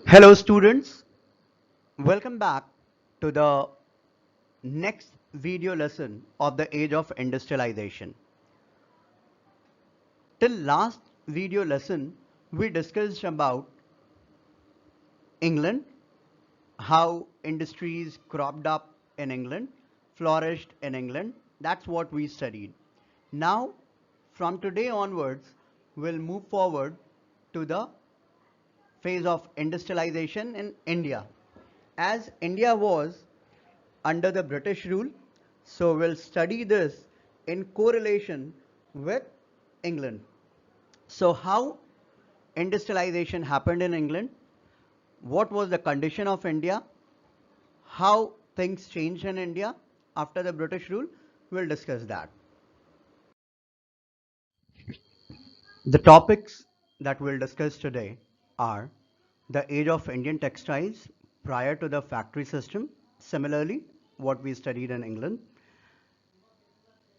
Hello students, welcome back to the next video lesson of the Age of Industrialization. Till last video lesson, we discussed about England, how industries cropped up in England, flourished in England. That's what we studied. Now, from today onwards, we'll move forward to the phase of industrialization in India. As India was under the British rule, so we'll study this in correlation with England. So how industrialization happened in England, what was the condition of India, how things changed in India after the British rule, we'll discuss that. The topics that we'll discuss today are the age of Indian textiles prior to the factory system, similarly what we studied in England.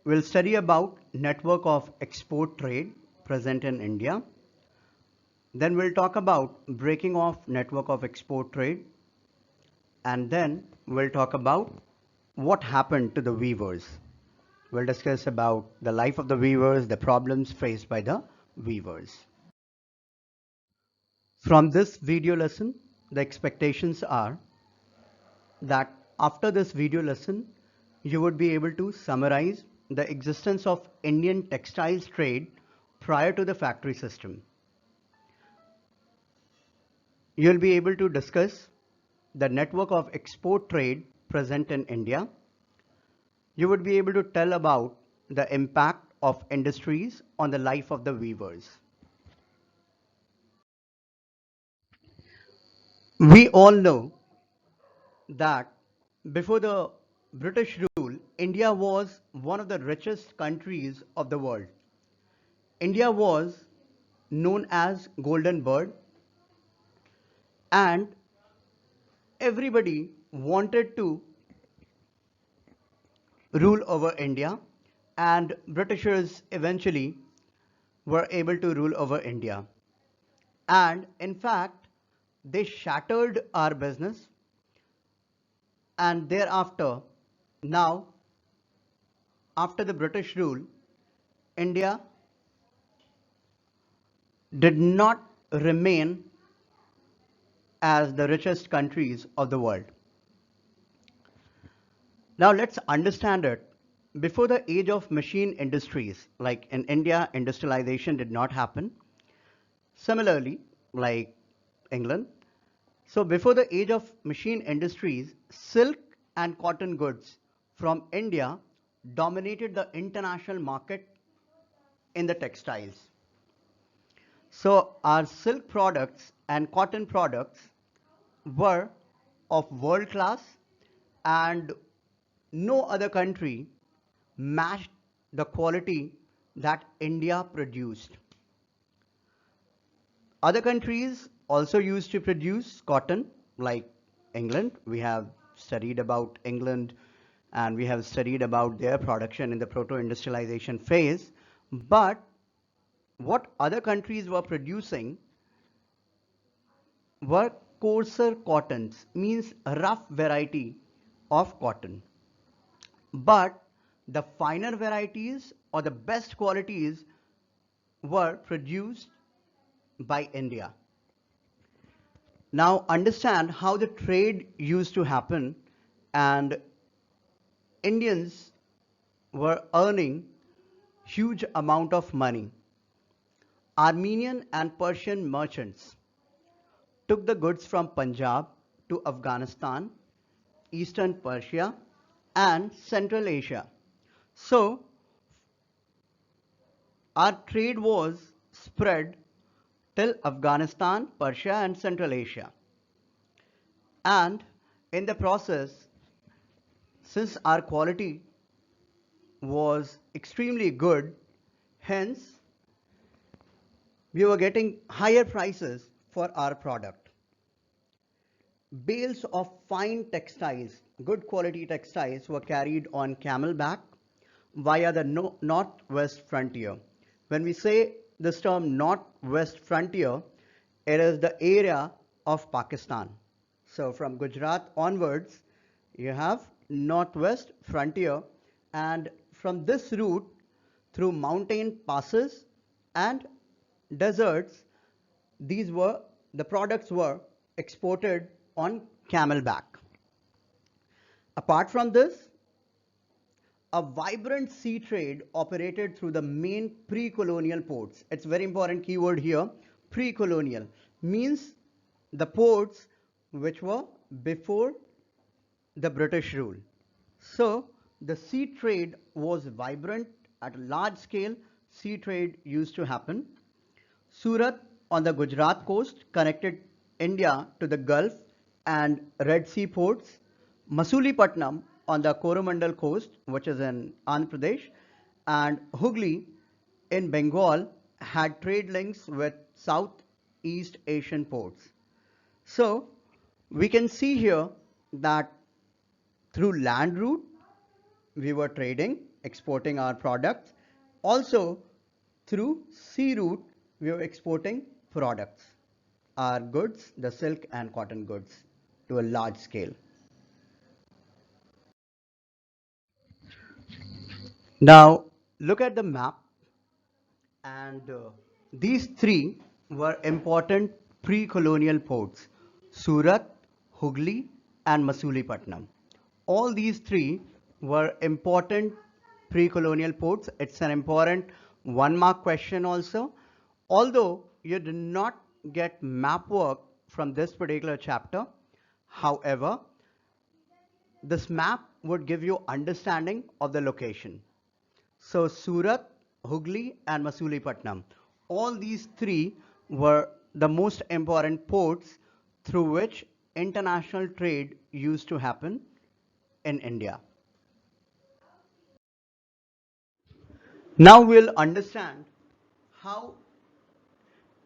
We'll study about network of export trade present in India. Then we'll talk about breaking off network of export trade. And then we'll talk about what happened to the weavers. We'll discuss about the life of the weavers, the problems faced by the weavers. From this video lesson, the expectations are that after this video lesson, you would be able to summarize the existence of Indian textiles trade prior to the factory system. You'll be able to discuss the network of export trade present in India. You would be able to tell about the impact of industries on the life of the weavers. We all know that before the British rule, India was one of the richest countries of the world. India was known as Golden Bird, and everybody wanted to rule over India, and Britishers eventually were able to rule over India. And in fact, they shattered our business, and thereafter, now, after the British rule, India did not remain as the richest countries of the world. Now let's understand it. Before the age of machine industries, like in India, industrialization did not happen. Similarly, like England. So before the age of machine industries, silk and cotton goods from India dominated the international market in the textiles. So our silk products and cotton products were of world class, and no other country matched the quality that India produced. Other countries also used to produce cotton, like England. We have studied about England, and we have studied about their production in the proto-industrialization phase. But what other countries were producing were coarser cottons, means rough variety of cotton. But the finer varieties or the best qualities were produced by India. Now understand how the trade used to happen, and Indians were earning huge amount of money. Armenian and Persian merchants took the goods from Punjab to Afghanistan, Eastern Persia, and Central Asia. So our trade was spread till Afghanistan, Persia, and Central Asia. And in the process, since our quality was extremely good, hence we were getting higher prices for our product. Bales of fine textiles, good quality textiles, were carried on camelback via the northwest frontier. When we say this term northwest frontier, it is the area of Pakistan. So from Gujarat onwards, you have northwest frontier, and from this route through mountain passes and deserts, the products were exported on camelback. Apart from this, a vibrant sea trade operated through the main pre-colonial ports. It's a very important keyword here. Pre-colonial means the ports which were before the British rule. So the sea trade was vibrant at a large scale. Sea trade used to happen. Surat on the Gujarat coast connected India to the Gulf and Red Sea ports. Masulipatam on the Coromandel coast, which is in Andhra Pradesh, and Hoogly in Bengal had trade links with Southeast Asian ports. So we can see here that through land route, we were trading, exporting our products. Also, through sea route, we were exporting products, our goods, the silk and cotton goods, to a large scale. Now, look at the map, and these three were important pre-colonial ports: Surat, Hooghly, and Masulipatam. All these three were important pre-colonial ports. It's an important one-mark question also. Although you did not get map work from this particular chapter, however, this map would give you understanding of the location. So Surat, Hooghly, and Masulipatam, all these three were the most important ports through which international trade used to happen in India. Now we'll understand how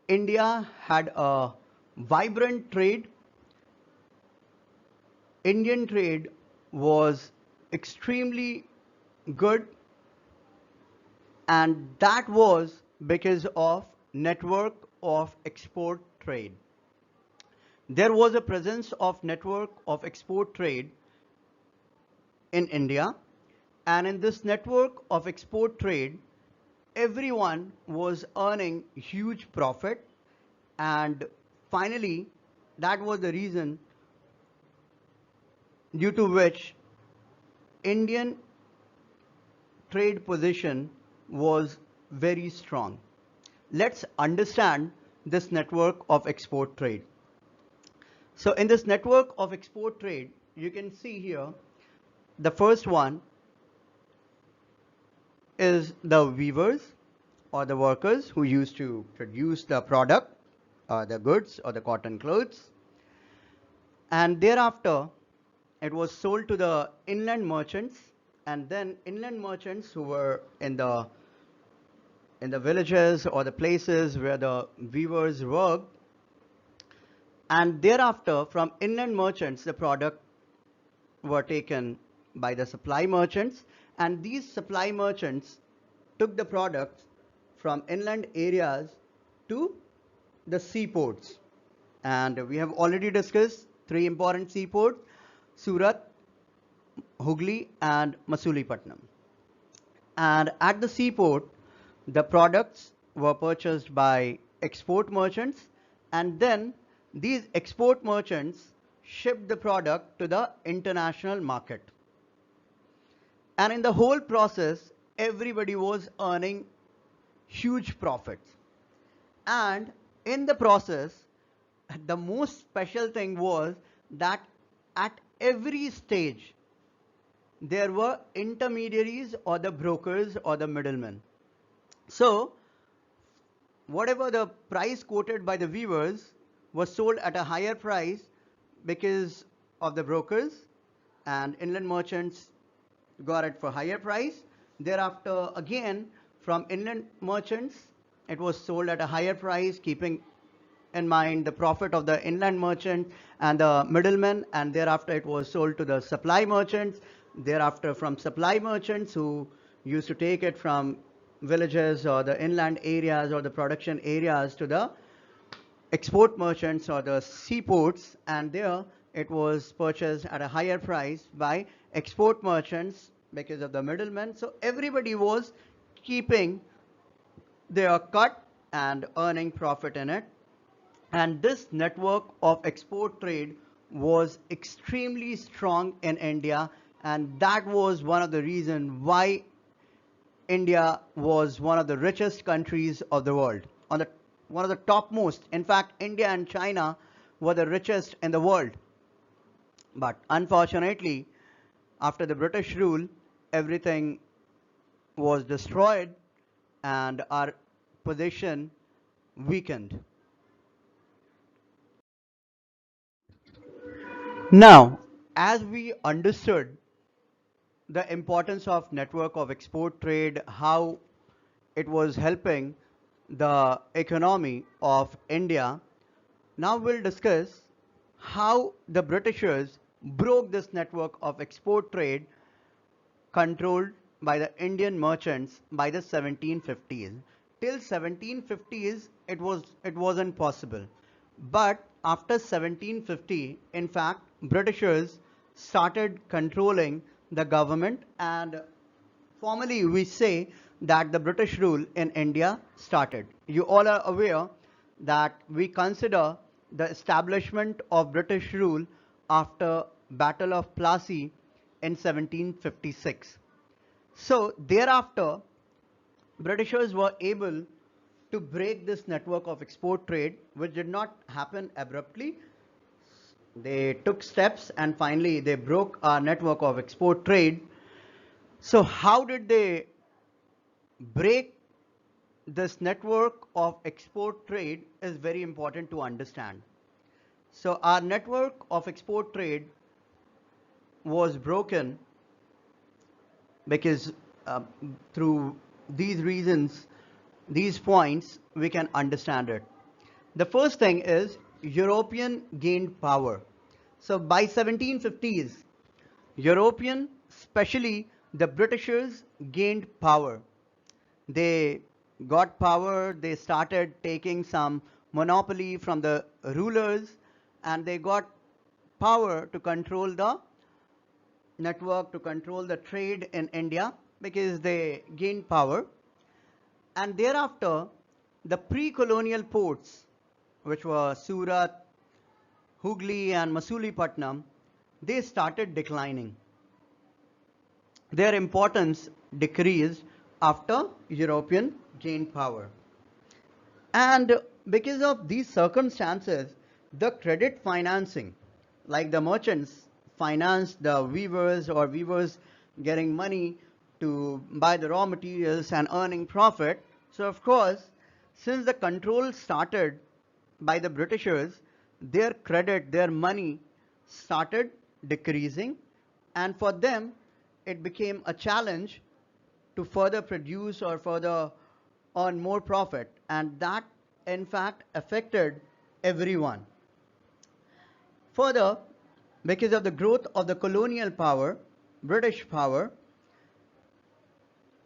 India had a vibrant trade. Indian trade was extremely good, and that was because of network of export trade. There was a presence of network of export trade in India, and in this network of export trade, everyone was earning huge profit, and finally, that was the reason due to which Indian trade position was very strong. Let's understand this network of export trade. So in this network of export trade, you can see here the first one is the weavers or the workers who used to produce the product, the goods or the cotton clothes. And thereafter, it was sold to the inland merchants, and then inland merchants who were in the villages or the places where the weavers worked. And thereafter, from inland merchants, the product were taken by the supply merchants, and these supply merchants took the products from inland areas to the seaports. And we have already discussed three important seaports: Surat, Hooghly, and Masulipatam. And at the seaport, the products were purchased by export merchants, and then these export merchants shipped the product to the international market. And in the whole process, everybody was earning huge profits. And in the process, the most special thing was that at every stage, there were intermediaries or the brokers or the middlemen. So whatever the price quoted by the weavers was sold at a higher price because of the brokers, and inland merchants got it for higher price. Thereafter, again, from inland merchants, it was sold at a higher price, keeping in mind the profit of the inland merchant and the middlemen, and thereafter it was sold to the supply merchants. Thereafter, from supply merchants who used to take it from villages or the inland areas or the production areas to the export merchants or the seaports, and there it was purchased at a higher price by export merchants because of the middlemen. So everybody was keeping their cut and earning profit in it. And this network of export trade was extremely strong in India, and that was one of the reasons why India was one of the richest countries of the world, one of the topmost. In fact, India and China were the richest in the world. But unfortunately, after the British rule, everything was destroyed and our position weakened. Now, as we understood the importance of network of export trade, how it was helping the economy of India, now we'll discuss how the Britishers broke this network of export trade controlled by the Indian merchants by the 1750s. Till 1750s, it wasn't possible. But after 1750, in fact, Britishers started controlling the government, and formally we say that the British rule in India started. You all are aware that we consider the establishment of British rule after Battle of Plassey in 1756. So thereafter, Britishers were able to break this network of export trade, which did not happen abruptly. They took steps and finally they broke our network of export trade. So how did they break this network of export trade is very important to understand. So our network of export trade was broken because through these reasons, these points, we can understand it. The first thing is European gained power. So by 1750s, European, especially the Britishers, gained power. They got power, they started taking some monopoly from the rulers, and they got power to control the network, to control the trade in India because they gained power. And thereafter, the pre-colonial ports, which were Surat, Hoogly, and Masulipatam, they started declining. Their importance decreased after European gained power. And because of these circumstances, the credit financing, like the merchants financed the weavers or weavers getting money to buy the raw materials and earning profit. So of course, since the control started by the Britishers, their credit, their money started decreasing, and for them it became a challenge to further produce or further earn more profit, and that in fact affected everyone. Further, because of the growth of the colonial power, British power,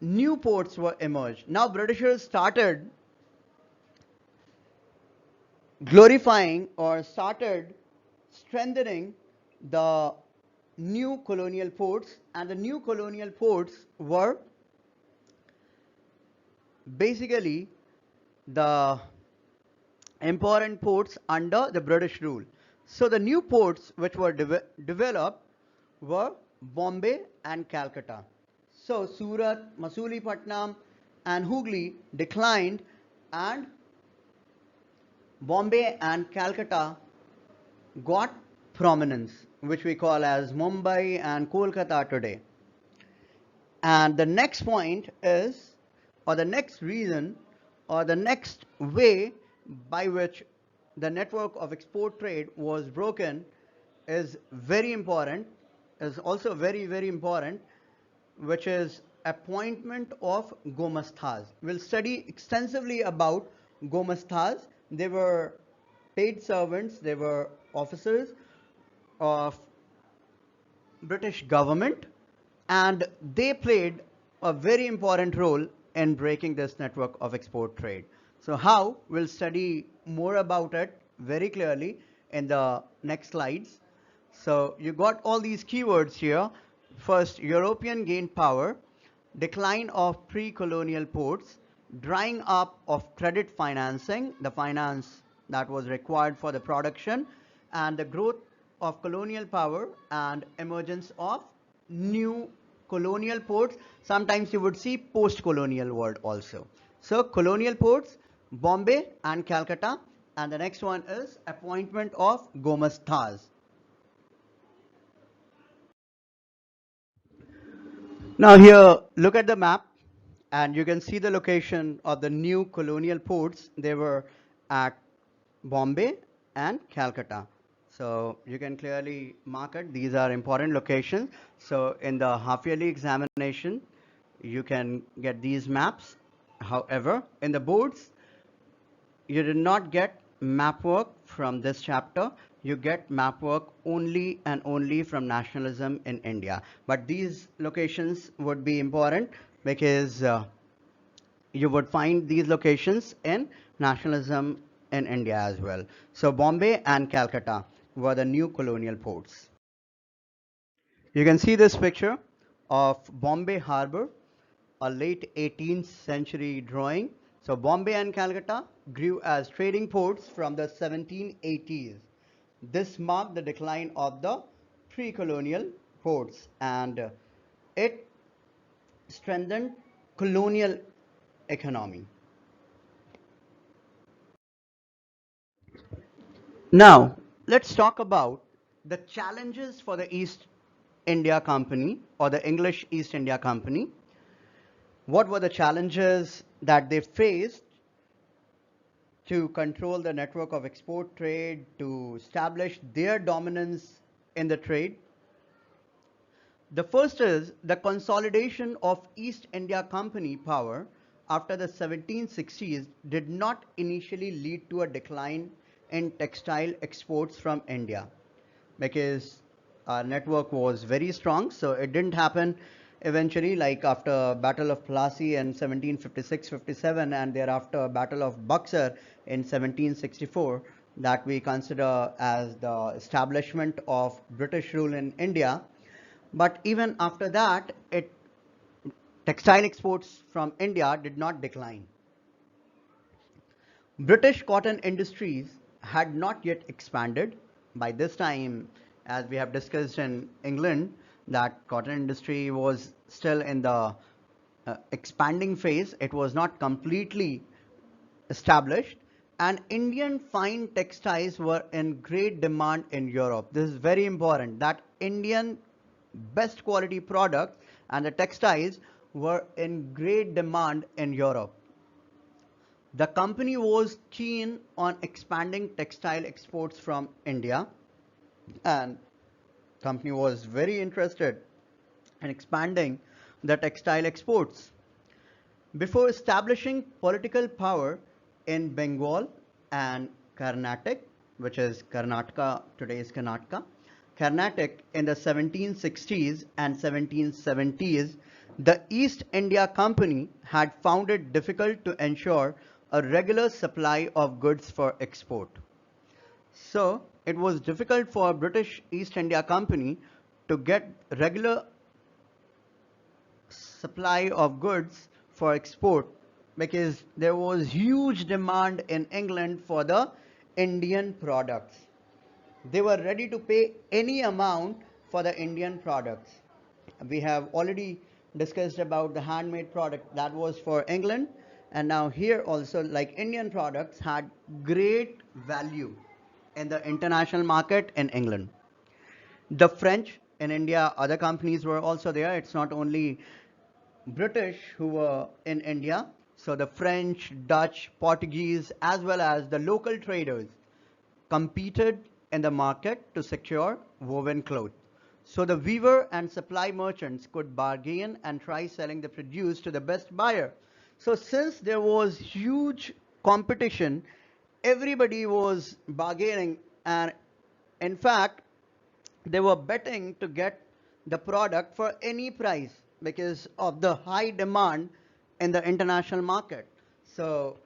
new ports were emerged. Now Britishers started glorifying or started strengthening the new colonial ports, and the new colonial ports were basically the important ports under the British rule. So the new ports which were developed were Bombay and Calcutta. So Surat, Masulipatam, and Hoogly declined, and Bombay and Calcutta got prominence, which we call as Mumbai and Kolkata today. And the next point is, or the next reason, or the next way by which the network of export trade was broken is very important, is also very, very important, which is appointment of Gomasthas. We'll study extensively about Gomasthas. They were paid servants, they were officers of British government, and they played a very important role in breaking this network of export trade. So how? We'll study more about it very clearly in the next slides. So you got all these keywords here. First, European gained power, decline of pre-colonial ports, drying up of credit financing, the finance that was required for the production, and the growth of colonial power and emergence of new colonial ports. Sometimes you would see post-colonial word also. So colonial ports, Bombay and Calcutta, and the next one is appointment of Gomastas. Now here, look at the map, and you can see the location of the new colonial ports. They were at Bombay and Calcutta. So you can clearly mark it. These are important locations. So in the half-yearly examination, you can get these maps. However, in the boards, you did not get map work from this chapter. You get map work only and only from nationalism in India. But these locations would be important because you would find these locations in nationalism in India as well. So Bombay and Calcutta were the new colonial ports. You can see this picture of Bombay Harbor, a late 18th century drawing. So Bombay and Calcutta grew as trading ports from the 1780s. This marked the decline of the pre-colonial ports, and it strengthened colonial economy. Now, let's talk about the challenges for the East India Company or the English East India Company. What were the challenges that they faced to control the network of export trade, to establish their dominance in the trade? The first is the consolidation of East India Company power after the 1760s did not initially lead to a decline in textile exports from India, because our network was very strong. So it didn't happen eventually, like after Battle of Plassey in 1756-57 and thereafter Battle of Buxar in 1764, that we consider as the establishment of British rule in India. But even after that, textile exports from India did not decline. British cotton industries had not yet expanded. By this time, as we have discussed in England, that cotton industry was still in the expanding phase. It was not completely established. And Indian fine textiles were in great demand in Europe. This is very important, that Indian best quality products and the textiles were in great demand in Europe. The company was keen on expanding textile exports from India, and company was very interested in expanding the textile exports. Before establishing political power in Bengal and Carnatic, which is Karnataka, today is Karnataka, Carnatic in the 1760s and 1770s, the East India Company had found it difficult to ensure a regular supply of goods for export. So it was difficult for British East India Company to get regular supply of goods for export, because there was huge demand in England for the Indian products. They were ready to pay any amount for the Indian products. We have already discussed about the handmade product that was for England, and now here also, like, Indian products had great value in the international market in England. The French in India, other companies were also there. It's not only British who were in India. So the French, Dutch, Portuguese, as well as the local traders competed in the market to secure woven cloth. So the weaver and supply merchants could bargain and try selling the produce to the best buyer. So since there was huge competition, everybody was bargaining, and in fact, they were betting to get the product for any price because of the high demand in the international market. So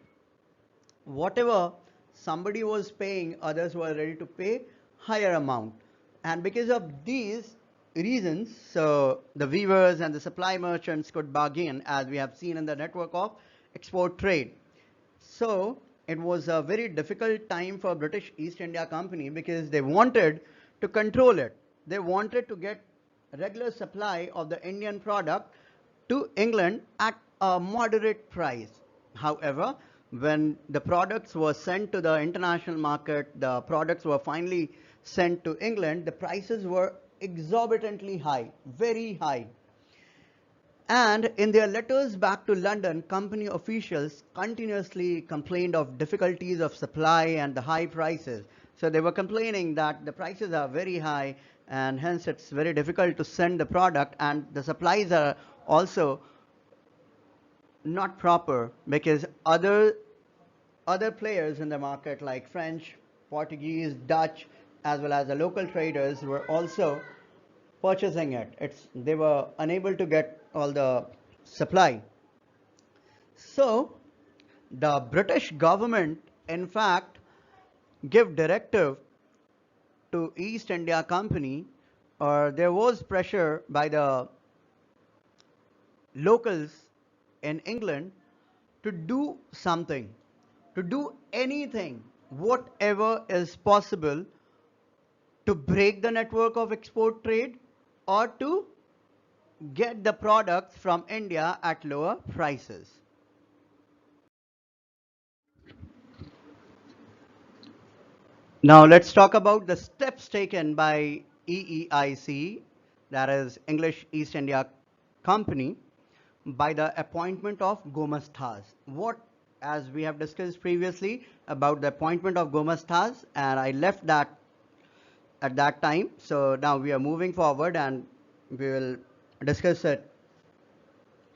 whatever somebody was paying, others were ready to pay higher amount. And because of these reasons, so the weavers and the supply merchants could bargain, as we have seen in the network of export trade. So it was a very difficult time for British East India Company because they wanted to control it. They wanted to get regular supply of the Indian product to England at a moderate price. However, when the products were sent to the international market, the products were finally sent to England, the prices were exorbitantly high, very high. And in their letters back to London, company officials continuously complained of difficulties of supply and the high prices. So they were complaining that the prices are very high and hence it's very difficult to send the product, and the supplies are also not proper because other players in the market like French, Portuguese, Dutch, as well as the local traders were also purchasing it. They were unable to get all the supply. So the British government, in fact, give directive to East India Company, or there was pressure by the locals in England to do something, to do anything, whatever is possible to break the network of export trade or to get the products from India at lower prices. Now let's talk about the steps taken by EEIC, that is English East India Company, by the appointment of Gomastas. What, as we have discussed previously about the appointment of Gomastas, and I left that at that time. So now we are moving forward and we will discuss it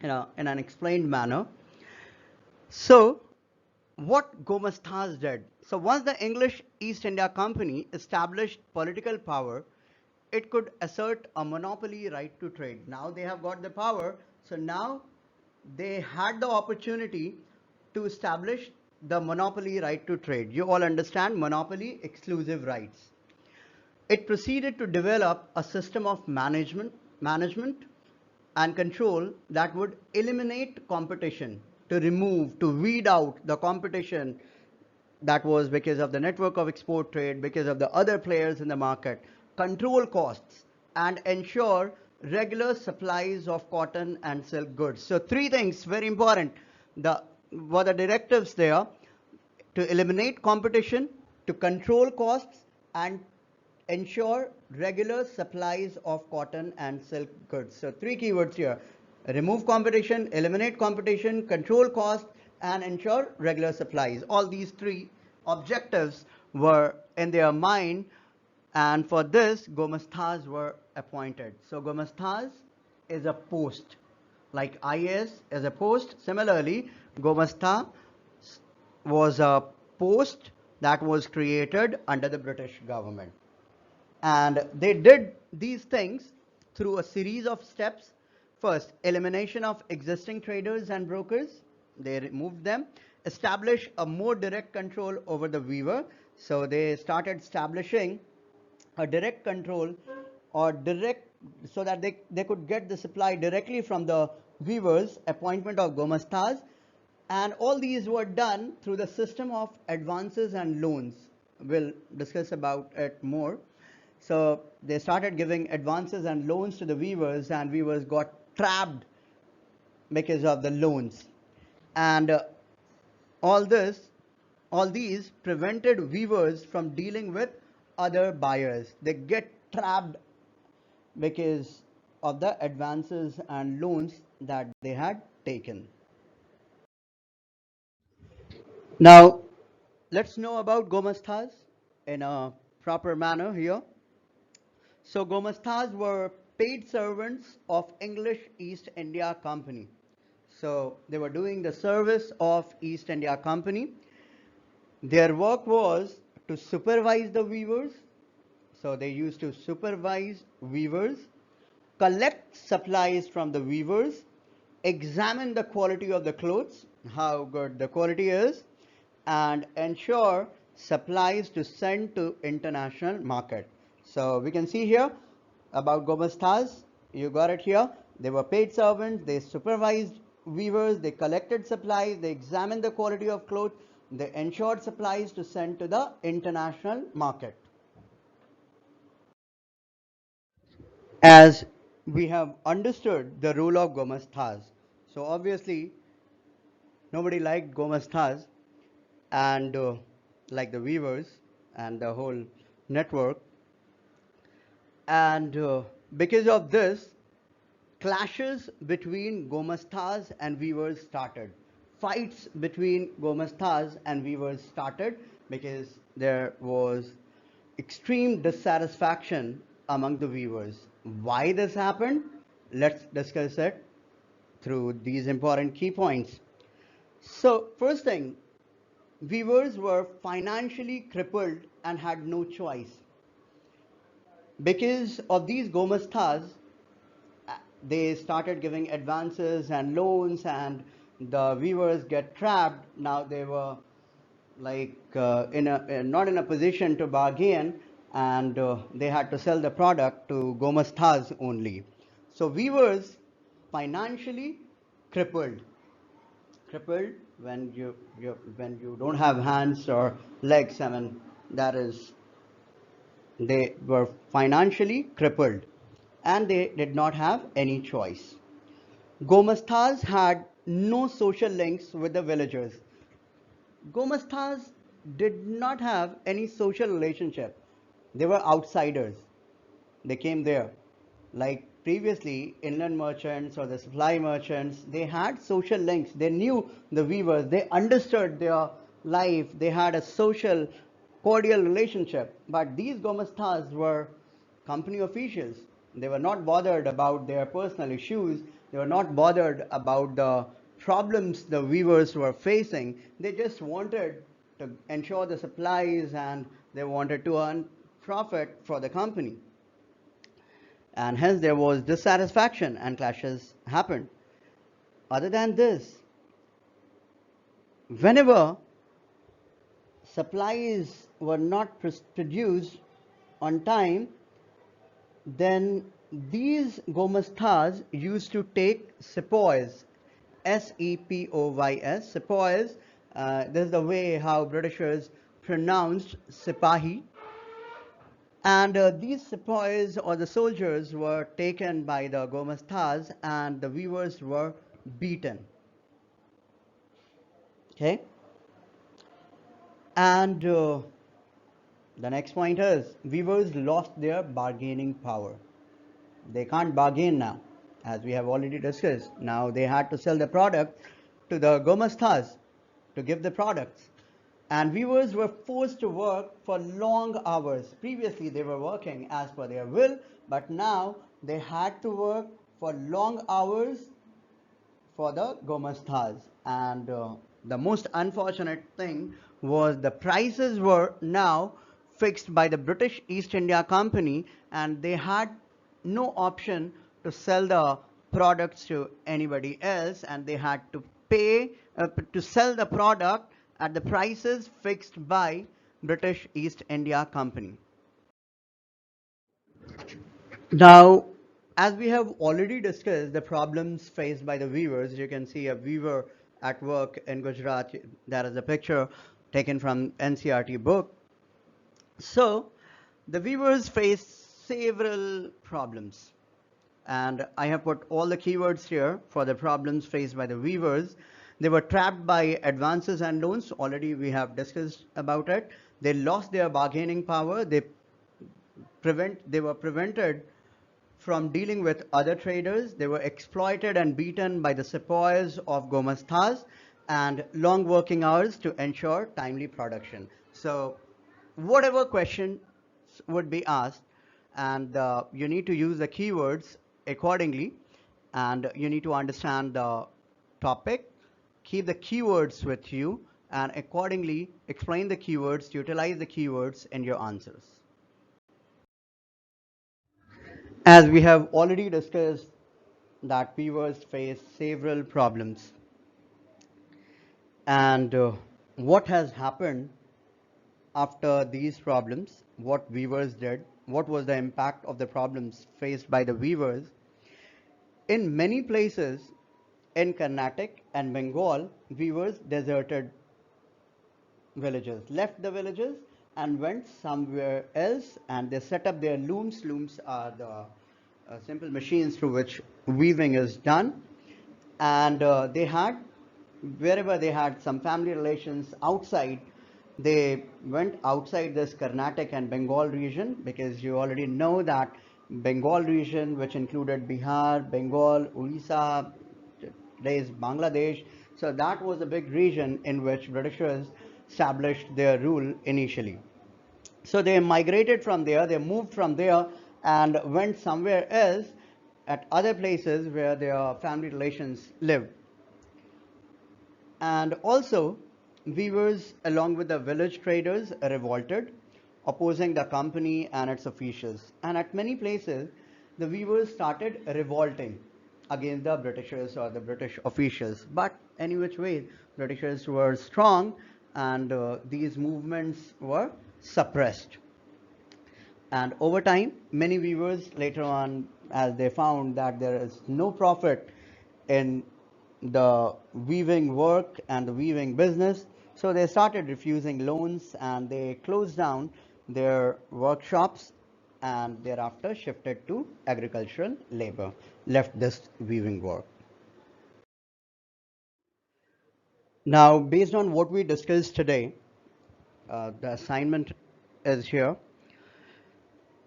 in an explained manner. So what Gomastas did. So once the English East India Company established political power, it could assert a monopoly right to trade. Now they have got the power, so now they had the opportunity to establish the monopoly right to trade. You all understand monopoly, exclusive rights. It proceeded to develop a system of management and control that would eliminate competition, to remove, to weed out the competition that was because of the network of export trade, because of the other players in the market, control costs, and ensure regular supplies of cotton and silk goods. So three things very important. The were the directives there: to eliminate competition, to control costs, and ensure regular supplies of cotton and silk goods. So three keywords here: remove competition, eliminate competition, control costs, and ensure regular supplies. All these three objectives were in their mind, and for this Gomastas were appointed. So Gomastas is a post, like IAS is a post. Similarly, Gomasta was a post that was created under the British government. And they did these things through a series of steps. First, elimination of existing traders and brokers. They removed them. Establish a more direct control over the weaver. So they started establishing a direct control, or direct, so that they could get the supply directly from the weavers. Appointment of Gomastas. And all these were done through the system of advances and loans. We'll discuss about it more. So they started giving advances and loans to the weavers, and weavers got trapped because of the loans. And all this, all these prevented weavers from dealing with other buyers. They get trapped because of the advances and loans that they had taken. Now, let's know about Gomastas in a proper manner here. So Gomastas were paid servants of English East India Company. So they were doing the service of East India Company. Their work was to supervise the weavers. So they used to supervise weavers, collect supplies from the weavers, examine the quality of the clothes, how good the quality is, and ensure supplies to send to international market. So we can see here about Gomastas. You got it here. They were paid servants. They supervised weavers. They collected supplies. They examined the quality of clothes. They ensured supplies to send to the international market. As we have understood the role of Gomastas, so obviously nobody liked Gomastas and like the weavers and the whole network. And because of this, clashes between Gomastas and weavers started. Fights between Gomastas and weavers started because there was extreme dissatisfaction among the weavers. Why this happened? Let's discuss it through these important key points. So, first thing, weavers were financially crippled and had no choice. Because of these Gomastas, they started giving advances and loans, and the weavers get trapped. Now they were like not in a position to bargain, and they had to sell the product to Gomastas only. So weavers financially crippled. Crippled when you don't have hands or legs. I mean, that is, they were financially crippled and they did not have any choice. Gomastas had no social links with the villagers. Gomastas did not have any social relationship. They were outsiders. They came there. Like previously, inland merchants or the supply merchants, they had social links. They knew the weavers. They understood their life. They had a social, cordial relationship. But these Gomastas were company officials. They were not bothered about their personal issues. They were not bothered about the problems the weavers were facing. They just wanted to ensure the supplies and they wanted to earn profit for the company, and hence there was dissatisfaction and clashes happened. Other than this, whenever supplies were not produced on time, then these Gomastas used to take sepoys, sepoys, sepoys. This is the way how Britishers pronounced Sipahi. And these sepoys or the soldiers were taken by the Gomastas and the weavers were beaten. Okay? And the next point is weavers lost their bargaining power. They can't bargain now, as we have already discussed. Now they had to sell the product to the Gomastas to give the products. And weavers were forced to work for long hours. Previously, they were working as per their will, but now they had to work for long hours for the Gomastas. And the most unfortunate thing was the prices were now fixed by the British East India Company, and they had no option to sell the products to anybody else, and they had to pay to sell the product at the prices fixed by British East India Company. Now, as we have already discussed the problems faced by the weavers, you can see a weaver at work in Gujarat. That is a picture taken from NCERT book. So, the weavers face several problems, and I have put all the keywords here for the problems faced by the weavers. They were trapped by advances and loans. Already we have discussed about it. They lost their bargaining power. They were prevented from dealing with other traders. They were exploited and beaten by the sepoys of Gomastas, and long working hours to ensure timely production. So whatever question would be asked, and you need to use the keywords accordingly, and you need to understand the topic, keep the keywords with you, and accordingly explain the keywords, utilize the keywords in your answers. As we have already discussed, that weavers face several problems, and what has happened after these problems, what weavers did, what was the impact of the problems faced by the weavers. In many places in Carnatic and Bengal, weavers deserted villages, left the villages and went somewhere else, and they set up their looms. Looms are the simple machines through which weaving is done. And they had, wherever they had some family relations outside, they went outside this Carnatic and Bengal region, because you already know that Bengal region, which included Bihar, Bengal, Orissa, today is Bangladesh. So that was a big region in which Britishers established their rule initially. So they migrated from there, they moved from there and went somewhere else at other places where their family relations lived. And also, weavers, along with the village traders, revolted, opposing the company and its officials. And at many places, the weavers started revolting against the Britishers or the British officials. But any which way, Britishers were strong, and these movements were suppressed. And over time, many weavers later on, as they found that there is no profit in the weaving work and the weaving business, so they started refusing loans and they closed down their workshops, and thereafter shifted to agricultural labor, left this weaving work. Now, based on what we discussed today, the assignment is here.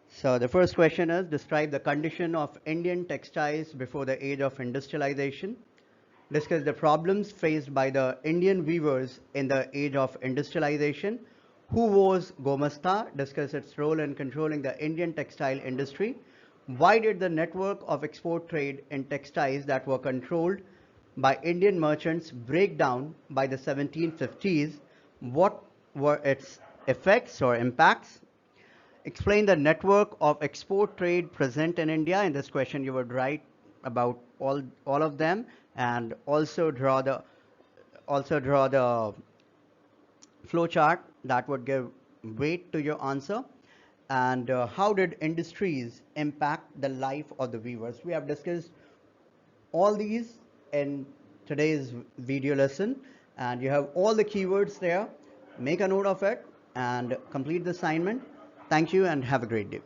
So the first question is, describe the condition of Indian textiles before the age of industrialization. Discuss the problems faced by the Indian weavers in the age of industrialization. Who was Gomasta? Discuss its role in controlling the Indian textile industry. Why did the network of export trade in textiles that were controlled by Indian merchants break down by the 1750s? What were its effects or impacts? Explain the network of export trade present in India. In this question, you would write about all of them, and also draw the flow chart that would give weight to your answer. And how did industries impact the life of the weavers? We have discussed all these in today's video lesson, and you have all the keywords there. Make a note of it and complete the assignment. Thank you and have a great day.